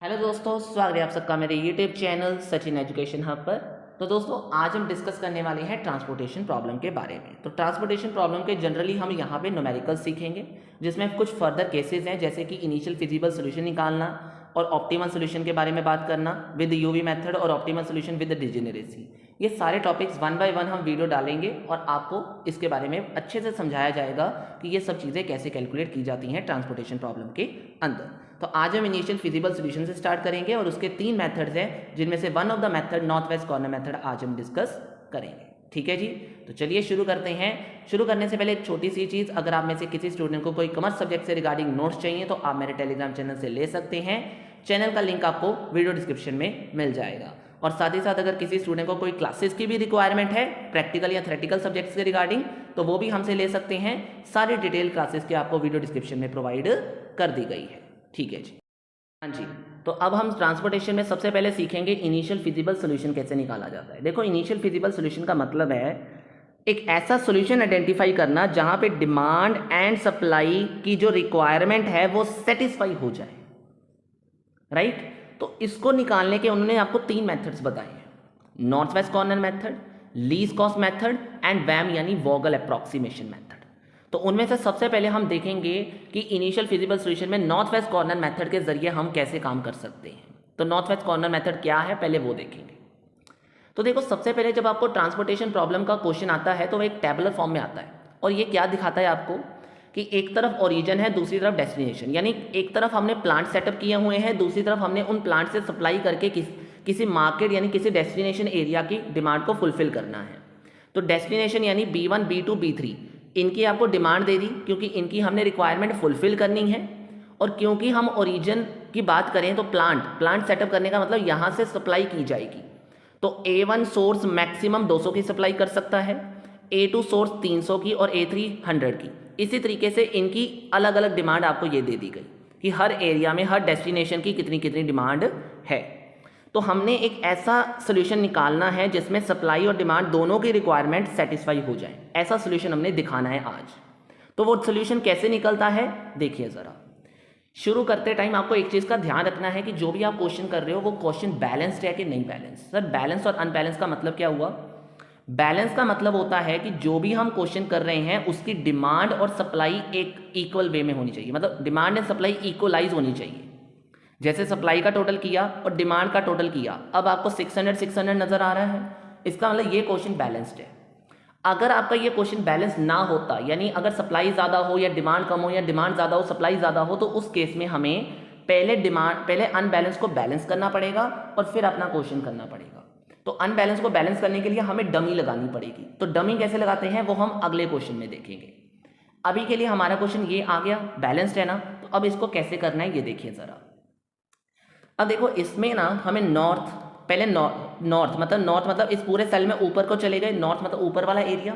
Hello दोस्तों, स्वागत है आप सबका मेरे YouTube channel Sachin education hub पर। तो दोस्तों, आज हम डिस्कस करने वाले हैं ट्रांसपोर्टेशन प्रॉब्लम के बारे में। तो ट्रांसपोर्टेशन प्रॉब्लम के जनरली हम यहाँ पे न्यूमेरिकल सीखेंगे, जिसमें कुछ फर्दर केसेस हैं, जैसे कि इनिशियल फिजिबल सोल्यूशन निकालना और ऑप्टिमल सोल्यूशन के बारे में बात करना विद यूवी मेथड और ऑप्टिमल सोल्यूशन विद डिजेनरेसी। ये सारे टॉपिक्स वन बाय वन हम वीडियो डालेंगे और आपको इसके बारे में अच्छे से समझाया जाएगा कि ये सब चीज़ें कैसे कैलकुलेट की जाती हैं ट्रांसपोर्टेशन प्रॉब्लम के अंदर। तो आज हम इनिशियल फिजिबल सोल्यूशन से स्टार्ट करेंगे और उसके 3 मेथड्स हैं, जिनमें से one of the method north west corner method आज हम डिस्कस करेंगे। ठीक है जी, तो चलिए शुरू करते हैं। शुरू करने से पहले एक छोटी सी चीज़, अगर आप में से किसी स्टूडेंट को कोई कॉमर्स सब्जेक्ट से रिगार्डिंग नोट्स चाहिए तो आप मेरे टेलीग्राम चैनल से ले सकते हैं। चैनल का लिंक आपको वीडियो डिस्क्रिप्शन में मिल जाएगा। और साथ ही साथ अगर किसी स्टूडेंट को कोई क्लासेस की भी रिक्वायरमेंट है प्रैक्टिकल या थ्योरेटिकल सब्जेक्ट्स के रिगार्डिंग, तो वो भी हमसे ले सकते हैं। सारी डिटेल क्लासेस की आपको वीडियो डिस्क्रिप्शन में प्रोवाइड कर दी गई है। ठीक है जी, हाँ जी। तो अब हम ट्रांसपोर्टेशन में सबसे पहले सीखेंगे इनिशियल फिजिबल सोल्यूशन कैसे निकाला जाता है। देखो, इनिशियल फिजिबल सोल्यूशन का मतलब है एक ऐसा सोल्यूशन आइडेंटिफाई करना जहां पे डिमांड एंड सप्लाई की जो रिक्वायरमेंट है वो सेटिस्फाई हो जाए, राइट। तो इसको निकालने के उन्होंने आपको 3 मेथड्स बताए हैं, north west corner method, least cost method and VAM यानी वोगल अप्रॉक्सीमेशन मेथड। तो उनमें से सबसे पहले हम देखेंगे कि इनिशियल फिजिबल सोल्यूशन में नॉर्थ वेस्ट कॉर्नर मेथड के जरिए हम कैसे काम कर सकते हैं। तो नॉर्थ वेस्ट कॉर्नर मेथड क्या है, पहले वो देखेंगे। तो देखो, सबसे पहले जब आपको ट्रांसपोर्टेशन प्रॉब्लम का क्वेश्चन आता है तो वो एक टेबुलर फॉर्म में आता है, और ये क्या दिखाता है आपको कि एक तरफ ओरिजिन है, दूसरी तरफ डेस्टिनेशन। यानी एक तरफ हमने प्लांट सेटअप किए हुए हैं, दूसरी तरफ हमने उन प्लांट से सप्लाई करके किसी मार्केट यानी किसी डेस्टिनेशन एरिया की डिमांड को फुलफिल करना है। तो डेस्टिनेशन यानी B1, B2, B3 इनकी आपको डिमांड दे दी, क्योंकि इनकी हमने रिक्वायरमेंट फुलफिल करनी है। और क्योंकि हम ओरिजिन की बात करें तो प्लांट सेटअप करने का मतलब यहाँ से सप्लाई की जाएगी। तो A1 सोर्स मैक्सिमम 200 की सप्लाई कर सकता है, A2 सोर्स 300 की और A3 100 की। इसी तरीके से इनकी अलग अलग डिमांड आपको ये दे दी गई कि हर एरिया में हर डेस्टिनेशन की कितनी कितनी डिमांड है। तो हमने एक ऐसा सोल्यूशन निकालना है जिसमें सप्लाई और डिमांड दोनों की रिक्वायरमेंट सेटिस्फाई हो जाए। ऐसा सोल्यूशन हमने दिखाना है आज। तो वो सोल्यूशन कैसे निकलता है देखिए ज़रा। शुरू करते टाइम आपको एक चीज़ का ध्यान रखना है कि जो भी आप क्वेश्चन कर रहे हो वो क्वेश्चन बैलेंस्ड है कि नहीं बैलेंस। सर, बैलेंस और अनबैलेंस का मतलब क्या हुआ? बैलेंस का मतलब होता है कि जो भी हम क्वेश्चन कर रहे हैं उसकी डिमांड और सप्लाई एक इक्वल वे में होनी चाहिए, मतलब डिमांड एंड सप्लाई इक्वलाइज होनी चाहिए। जैसे सप्लाई का टोटल किया और डिमांड का टोटल किया, अब आपको 600 नजर आ रहा है, इसका मतलब ये क्वेश्चन बैलेंस्ड है। अगर आपका ये क्वेश्चन बैलेंस ना होता, यानी अगर सप्लाई ज़्यादा हो या डिमांड कम हो या डिमांड ज़्यादा हो सप्लाई ज़्यादा हो, तो उस केस में हमें पहले अनबैलेंस को बैलेंस करना पड़ेगा और फिर अपना क्वेश्चन करना पड़ेगा। तो अनबैलेंस को बैलेंस करने के लिए हमें डमी लगानी पड़ेगी। तो डमी कैसे लगाते हैं वो हम अगले क्वेश्चन में देखेंगे। अभी के लिए हमारा क्वेश्चन ये आ गया, बैलेंस्ड है ना। तो अब इसको कैसे करना है ये देखिए ज़रा। अब देखो, इसमें ना हमें नॉर्थ मतलब इस पूरे सेल में ऊपर को चले गए। नॉर्थ मतलब ऊपर वाला एरिया,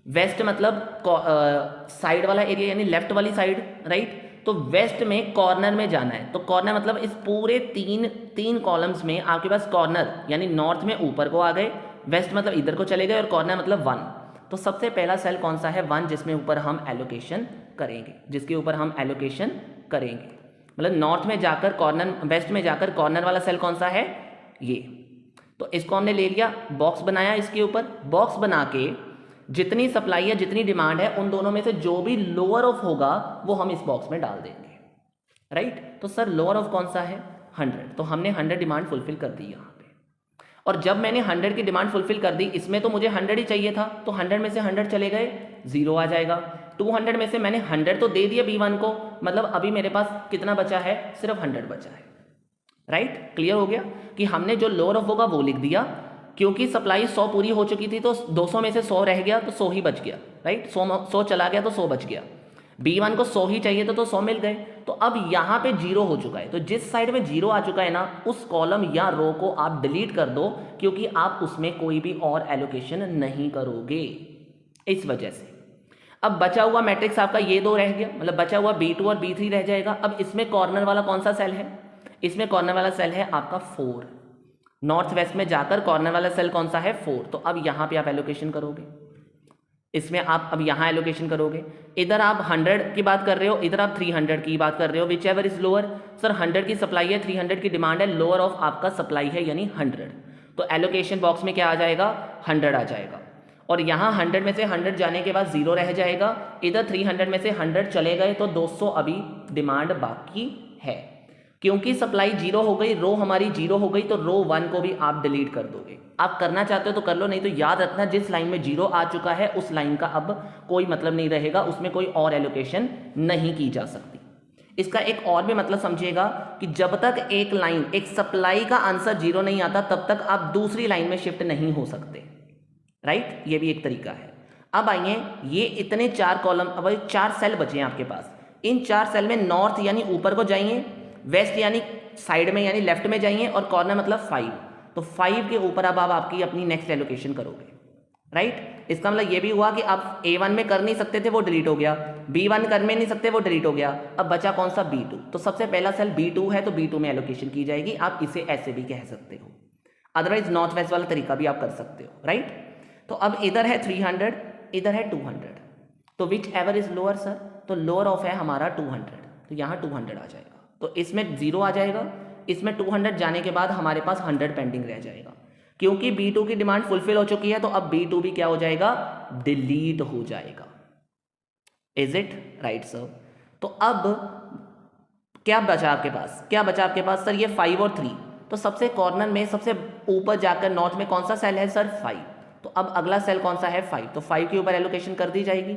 वेस्ट मतलब साइड वाला एरिया यानी लेफ्ट वाली साइड, राइट। तो वेस्ट में कॉर्नर में जाना है। तो कॉर्नर मतलब इस पूरे तीन कॉलम्स में आपके पास कॉर्नर यानी नॉर्थ में ऊपर को आ गए, वेस्ट मतलब इधर को चले गए और कॉर्नर मतलब 1। तो सबसे पहला सेल कौन सा है? 1, जिसमें ऊपर हम एलोकेशन करेंगे। मतलब नॉर्थ में जाकर कॉर्नर, वेस्ट में जाकर कॉर्नर वाला सेल कौन सा है? ये। तो इसको हमने ले लिया, बॉक्स बनाया, इसके ऊपर बॉक्स बना के जितनी सप्लाई है जितनी डिमांड है उन दोनों में से जो भी लोअर ऑफ होगा वो हम इस बॉक्स में डाल देंगे, राइट। तो सर लोअर ऑफ कौन सा है? 100। तो हमने 100 डिमांड फुलफिल कर दी यहाँ पे। और जब मैंने 100 की डिमांड फुलफिल कर दी, इसमें तो मुझे 100 ही चाहिए था, तो 100 में से 100 चले गए, 0 आ जाएगा। 200 में से मैंने 100 तो दे दिया B1 को, मतलब अभी मेरे पास कितना बचा है? सिर्फ 100 बचा है, राइट। क्लियर हो गया कि हमने जो लोअर ऑफ होगा वो लिख दिया, क्योंकि सप्लाई 100 पूरी हो चुकी थी तो 200 में से 100 रह गया तो 100 ही बच गया, राइट। 100 चला गया तो 100 बच गया। B1 को 100 ही चाहिए था तो 100 मिल गए। तो अब यहाँ पे 0 हो चुका है, तो जिस साइड में 0 आ चुका है ना, उस कॉलम या रो को आप डिलीट कर दो, क्योंकि आप उसमें कोई भी और एलोकेशन नहीं करोगे, इस वजह से। अब बचा हुआ मैट्रिक्स आपका ये 2 रह गया, मतलब बचा हुआ B2 और B3 रह जाएगा। अब इसमें कॉर्नर वाला कौन सा सेल है? इसमें कॉर्नर वाला सेल है आपका 4। नॉर्थ वेस्ट में जाकर कॉर्नर वाला सेल कौन सा है? 4। तो अब यहाँ पे आप एलोकेशन करोगे। इसमें आप अब यहाँ एलोकेशन करोगे, इधर आप 100 की बात कर रहे हो, इधर आप 300 की बात कर रहे हो, which ever is lower. Sir 100 की सप्लाई है, 300 की डिमांड है, लोअर ऑफ आपका सप्लाई है यानी 100, तो एलोकेशन बॉक्स में क्या आ जाएगा, 100 आ जाएगा। और यहाँ 100 में से 100 जाने के बाद 0 रह जाएगा, इधर 300 में से 100 चले गए तो 200 अभी डिमांड बाकी है। क्योंकि सप्लाई 0 हो गई, रो हमारी 0 हो गई, तो रो 1 को भी आप डिलीट कर दोगे। आप करना चाहते हो तो कर लो, नहीं तो याद रखना जिस लाइन में 0 आ चुका है उस लाइन का अब कोई मतलब नहीं रहेगा, उसमें कोई और एलोकेशन नहीं की जा सकती। इसका एक और भी मतलब समझिएगा कि जब तक एक लाइन, एक सप्लाई का आंसर 0 नहीं आता तब तक आप दूसरी लाइन में शिफ्ट नहीं हो सकते, राइट। ये भी एक तरीका है। अब आइए, ये इतने 4 कॉलम, अब 4 सेल बचे हैं आपके पास। इन 4 सेल में नॉर्थ यानी ऊपर को जाइए, वेस्ट यानी साइड में यानी लेफ्ट में जाइए, और कॉर्नर मतलब 5, तो 5 के ऊपर अब आप आपकी अपनी नेक्स्ट एलोकेशन करोगे, राइट। इसका मतलब ये भी हुआ कि आप A1 में कर नहीं सकते थे, वो डिलीट हो गया, B1 कर में नहीं सकते, वो डिलीट हो गया, अब बचा कौन सा, B2। तो सबसे पहला सेल B2 है तो B2 में एलोकेशन की जाएगी। आप इसे ऐसे भी कह सकते हो, अदरवाइज नॉर्थ वेस्ट वाला तरीका भी आप कर सकते हो, राइट। तो अब इधर है 300, इधर है 200, तो which ever is lower sir, तो लोअर ऑफ है हमारा 200, तो यहाँ 200 आ जाएगा, तो इसमें 0 आ जाएगा, इसमें 200 जाने के बाद हमारे पास 100 पेंडिंग रह जाएगा। क्योंकि B2 की डिमांड फुलफिल हो चुकी है तो अब B2 भी क्या हो जाएगा, डिलीट हो जाएगा। Is it right sir. तो अब क्या बचा आपके पास, क्या बचा आपके पास सर, ये 5 और 3, तो सबसे कॉर्नर में सबसे ऊपर जाकर नॉर्थ में कौन सा सेल है सर, 5, तो अब अगला सेल कौन सा है, 5, तो 5 के ऊपर एलोकेशन कर दी जाएगी।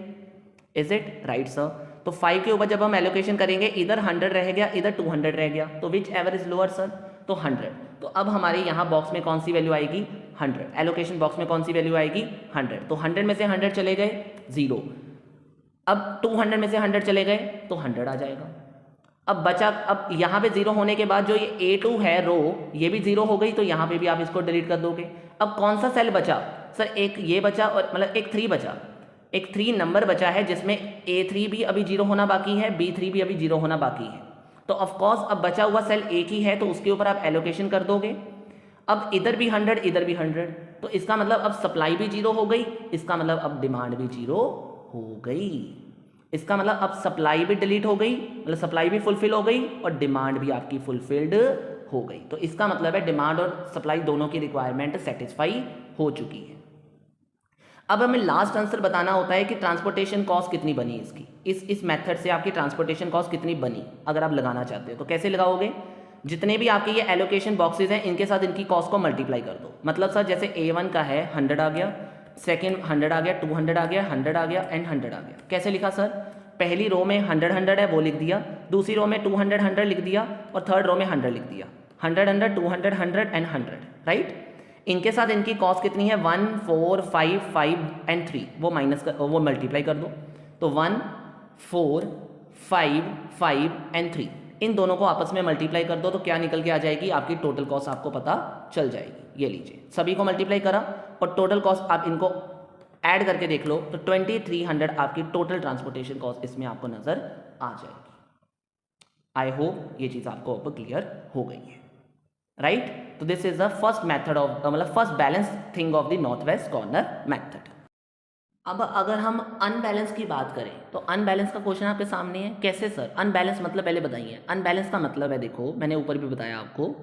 Is it right sir. तो 5 के ऊपर जब हम एलोकेशन करेंगे, इधर 100 रह गया, इधर 200 रह गया, तो which ever is lower sir, तो 100। तो अब हमारे यहाँ बॉक्स में कौन सी वैल्यू आएगी, 100, एलोकेशन बॉक्स में कौन सी वैल्यू आएगी, 100, तो 100 में से 100 चले गए 0, अब 200 में से 100 चले गए तो 100 आ जाएगा। अब बचा, अब यहाँ पे 0 होने के बाद जो ये A2 है रो, ये भी 0 हो गई, तो यहाँ पे भी आप इसको डिलीट कर दोगे। अब कौन सा सेल बचा सर, एक ये बचा, और मतलब एक 3 बचा, एक 3 नंबर बचा है जिसमें A3 भी अभी 0 होना बाकी है, B3 भी अभी 0 होना बाकी है, तो ऑफकोर्स अब बचा हुआ सेल एक ही है, तो उसके ऊपर आप एलोकेशन कर दोगे। अब इधर भी 100, इधर भी 100, तो इसका मतलब अब सप्लाई भी 0 हो गई, इसका मतलब अब डिमांड भी 0 हो गई, इसका मतलब अब सप्लाई भी डिलीट हो गई, मतलब सप्लाई भी फुलफिल हो गई और डिमांड भी आपकी फुलफिल्ड हो गई। तो इसका मतलब है डिमांड और सप्लाई दोनों की रिक्वायरमेंट सेटिस्फाई हो चुकी है। अब हमें लास्ट आंसर बताना होता है कि ट्रांसपोर्टेशन कॉस्ट कितनी बनी इसकी, इस मेथड से आपकी ट्रांसपोर्टेशन कॉस्ट कितनी बनी। अगर आप लगाना चाहते हो तो कैसे लगाओगे, जितने भी आपके ये एलोकेशन बॉक्सेस हैं इनके साथ इनकी कॉस्ट को मल्टीप्लाई कर दो। मतलब सर जैसे A1 का है 100 आ गया, सेकेंड 100 आ गया, 200 आ गया, 100 आ गया एंड 100 आ गया। कैसे लिखा सर, पहली रो में 100 है वो लिख दिया, दूसरी रो में 200 लिख दिया और थर्ड रो में 100 लिख दिया, 100 200 एंड 100, राइट। इनके साथ इनकी कॉस्ट कितनी है 1 4 5 5 एंड 3, वो माइनस कर, वो मल्टीप्लाई कर दो, तो 1 4 5 5 एंड 3, इन दोनों को आपस में मल्टीप्लाई कर दो, तो क्या निकल के आ जाएगी आपकी टोटल कॉस्ट, आपको पता चल जाएगी। ये लीजिए सभी को मल्टीप्लाई करा और टोटल कॉस्ट आप इनको ऐड करके देख लो, तो 2300 आपकी टोटल ट्रांसपोर्टेशन कॉस्ट इसमें आपको नजर आ जाएगी। आई होप ये चीज़ आपको अब क्लियर हो गई है, राइट। तो this is the first method of, मतलब first balance thing of the north west corner method. अब अगर हम अनबैलेंस की बात करें तो अनबैलेंस का क्वेश्चन आपके सामने है। कैसे सर, अनबैलेंस मतलब पहले बताइए। अनबैलेंस का मतलब है, देखो मैंने ऊपर भी बताया आपको,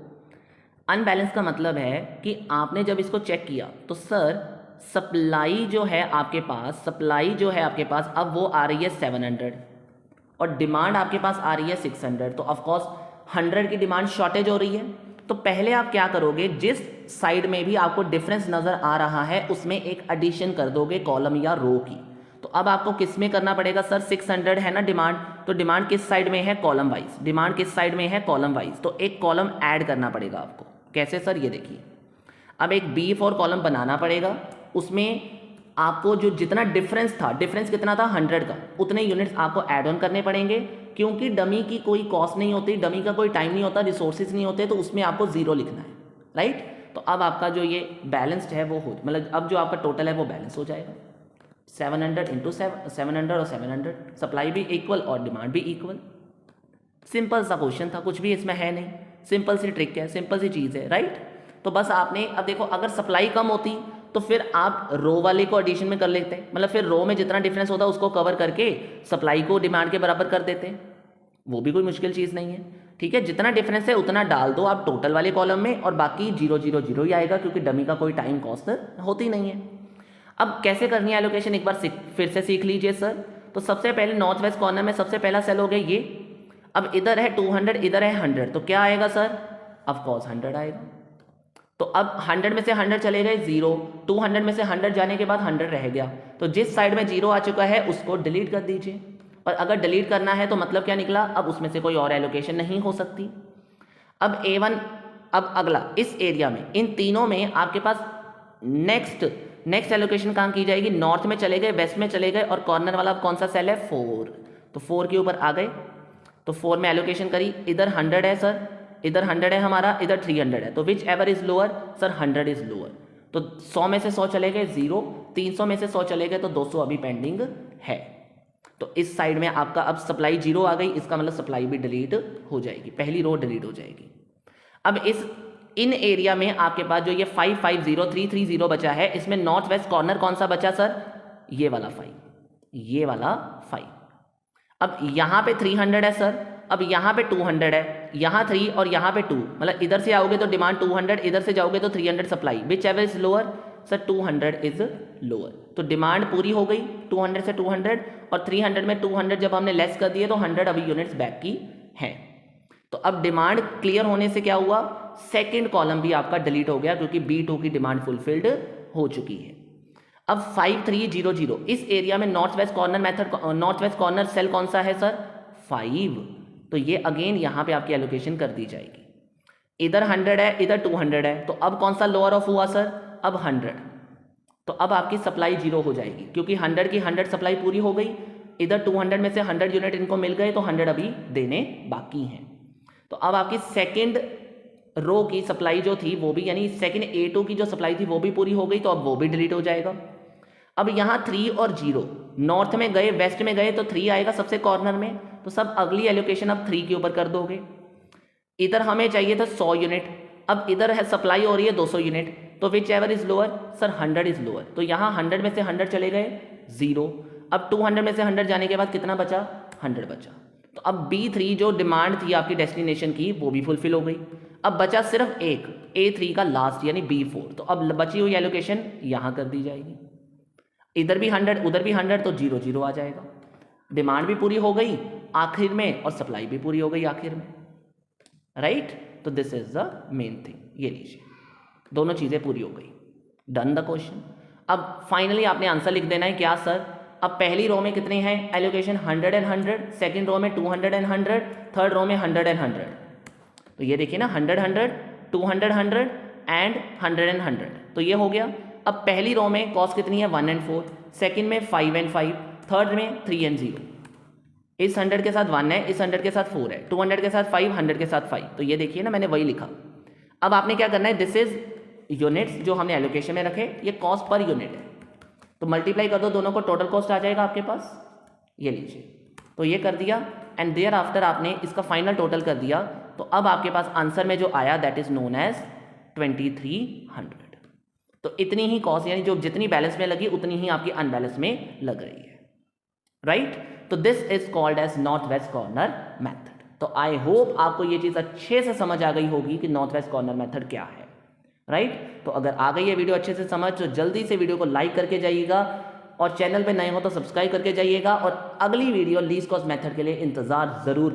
अनबैलेंस का मतलब है कि आपने जब इसको चेक किया तो सर सप्लाई जो है आपके पास, सप्लाई जो है आपके पास अब वो आ रही है 700 और डिमांड आपके पास आ रही है 600, तो ऑफकोर्स 100 की डिमांड शॉर्टेज हो रही है। तो पहले आप क्या करोगे, जिस साइड में भी आपको डिफरेंस नज़र आ रहा है उसमें एक एडिशन कर दोगे कॉलम या रो की। तो अब आपको किस में करना पड़ेगा सर, 600 है ना डिमांड, तो डिमांड किस साइड में है, कॉलम वाइज, डिमांड किस साइड में है, कॉलम वाइज, तो एक कॉलम ऐड करना पड़ेगा आपको। कैसे सर, ये देखिए, अब एक B4 कॉलम बनाना पड़ेगा, उसमें आपको जो जितना डिफरेंस था, डिफरेंस कितना था 100 का, उतने यूनिट्स आपको ऐड ऑन करने पड़ेंगे, क्योंकि डमी की कोई कॉस्ट नहीं होती, डमी का कोई टाइम नहीं होता, रिसोर्सेज नहीं होते, तो उसमें आपको 0 लिखना है, राइट। तो अब आपका जो ये बैलेंस्ड है वो हो, मतलब अब जो आपका टोटल है वो बैलेंस हो जाएगा, 700 इंटू 700 और 700, सप्लाई भी इक्वल और डिमांड भी इक्वल। सिंपल सा क्वेश्चन था, कुछ भी इसमें है नहीं, सिंपल सी ट्रिक है, सिंपल सी चीज़ है, राइट। तो बस आपने अब देखो, अगर सप्लाई कम होती तो फिर आप रो वाले को एडिशन में कर लेते हैं, मतलब फिर रो में जितना डिफरेंस होता है उसको कवर करके सप्लाई को डिमांड के बराबर कर देते हैं, वो भी कोई मुश्किल चीज़ नहीं है। ठीक है, जितना डिफरेंस है उतना डाल दो आप टोटल वाले कॉलम में और बाकी 0 0 0 ही आएगा, क्योंकि डमी का कोई टाइम कॉस्ट होती नहीं है। अब कैसे करनी है एलोकेशन एक बार फिर से सीख लीजिए सर। तो सबसे पहले नॉर्थ वेस्ट कॉर्नर में सबसे पहला सेल हो गया ये। अब इधर है 200, इधर है 100, तो क्या आएगा सर? ऑफ कोर्स 100 आएगा। तो अब 100 में से 100 चले गए 0, 200 में से 100 जाने के बाद 100 रह गया, तो जिस साइड में 0 आ चुका है उसको डिलीट कर दीजिए। और अगर डिलीट करना है तो मतलब क्या निकला? अब उसमें से कोई और एलोकेशन नहीं हो सकती। अब A1, अब अगला इस एरिया में इन तीनों में आपके पास नेक्स्ट एलोकेशन कहाँ की जाएगी? नॉर्थ में चले गए, वेस्ट में चले गए, और कॉर्नर वाला कौन सा सेल है? 4, तो 4 के ऊपर आ गए, तो 4 में एलोकेशन करी। इधर 100 है सर, इधर 100 है हमारा, इधर 300 है, तो which ever is lower sir? 100 is lower. तो 100 में से 100 चले गए 0, 300 में से 100 चले गए तो 200 अभी पेंडिंग है। तो इस साइड में आपका अब सप्लाई 0 आ गई, इसका मतलब सप्लाई भी डिलीट हो जाएगी, पहली रो डिलीट हो जाएगी। अब इन एरिया में आपके पास जो ये 5 5 0 3 3 0 बचा है, इसमें नॉर्थ वेस्ट कॉर्नर कौन सा बचा सर? ये वाला 5, ये वाला 5। अब यहाँ पे 300 है सर, अब यहाँ पे 200 है, यहाँ 3 और यहाँ पे 2, मतलब इधर से आओगे तो डिमांड 200, इधर से जाओगे तो 300 supply, which ever is lower sir? 200 is lower. तो डिमांड पूरी हो गई 200 से 200, और 300 में 200 जब हमने लेस कर दिए तो 100 अभी यूनिट्स बैक की हैं। तो अब डिमांड क्लियर होने से क्या हुआ? सेकंड कॉलम भी आपका डिलीट हो गया, क्योंकि B2 की डिमांड फुलफिल्ड हो चुकी है। अब 5 3 0 0 इस एरिया में north west corner method, north west corner cell कौन सा है सर? 5, तो ये अगेन यहाँ पे आपकी एलोकेशन कर दी जाएगी। इधर 100 है, इधर 200 है, तो अब कौन सा लोअर ऑफ हुआ सर? अब 100, तो अब आपकी सप्लाई 0 हो जाएगी, क्योंकि 100 की 100 सप्लाई पूरी हो गई। इधर 200 में से 100 यूनिट इनको मिल गए, तो 100 अभी देने बाकी हैं। तो अब आपकी सेकंड रो की सप्लाई जो थी वो भी, यानी सेकंड A2 की जो सप्लाई थी वो भी पूरी हो गई, तो अब वो भी डिलीट हो जाएगा। अब यहाँ 3 और 0 नॉर्थ में गए, वेस्ट में गए, तो 3 आएगा सबसे कॉर्नर में, तो सब अगली एलोकेशन अब 3 के ऊपर कर दोगे। इधर हमें चाहिए था 100 यूनिट, अब इधर है सप्लाई हो रही है 200 यूनिट, तो which ever is lower sir? 100 is lower. तो यहाँ 100 में से 100 चले गए 0, अब 200 में से 100 जाने के बाद कितना बचा? 100 बचा। तो अब B3 जो डिमांड थी आपकी डेस्टिनेशन की वो भी फुलफिल हो गई। अब बचा सिर्फ एक A3 का लास्ट, यानी B4, तो अब बची हुई एलोकेशन यहाँ कर दी जाएगी। इधर भी 100, उधर भी 100, तो 0 0 आ जाएगा। डिमांड भी पूरी हो गई आखिर में, और सप्लाई भी पूरी हो गई आखिर में, राइट? तो this is the main thing, ये लीजिए दोनों चीज़ें पूरी हो गई। Done the question. अब फाइनली आपने आंसर लिख देना है क्या सर? अब पहली रो में कितने हैं एलोकेशन? 100 एंड 100, सेकेंड रो में 200 एंड 100, थर्ड रो में 100 एंड 100। तो ये देखिए ना, 100 100 200 100 एंड 100 एंड 100, तो ये हो गया। अब पहली रो में कॉस्ट कितनी है? 1 एंड 4, सेकेंड में 5 एंड 5, थर्ड में 3 एंड 0। इस 100 के साथ 1 है, इस 100 के साथ 4 है, 200 के साथ 5, 100 के साथ 5, तो ये देखिए ना मैंने वही लिखा। अब आपने क्या करना है? दिस इज यूनिट्स जो हमने एलोकेशन में रखे, ये कॉस्ट पर यूनिट है, तो मल्टीप्लाई कर दो दोनों को, टोटल कॉस्ट आ जाएगा आपके पास, ये लीजिए। तो ये कर दिया, एंड देयर आफ्टर आपने इसका फाइनल टोटल कर दिया, तो अब आपके पास आंसर में जो आया दैट इज नोन एज 2300। तो इतनी ही कॉस्ट, यानी जो जितनी बैलेंस में लगी उतनी ही आपकी अनबैलेंस में लग रही है, राइट? तो this is called as north west corner method. तो आई होप आपको ये चीज अच्छे से समझ आ गई होगी कि नॉर्थ वेस्ट कॉर्नर मेथड क्या है, राइट? तो अगर आ गई है वीडियो अच्छे से समझ, तो जल्दी से वीडियो को लाइक करके जाइएगा, और चैनल पे नए हो तो सब्सक्राइब करके जाइएगा, और अगली वीडियो लीस्ट कॉस्ट मेथड के लिए इंतजार जरूर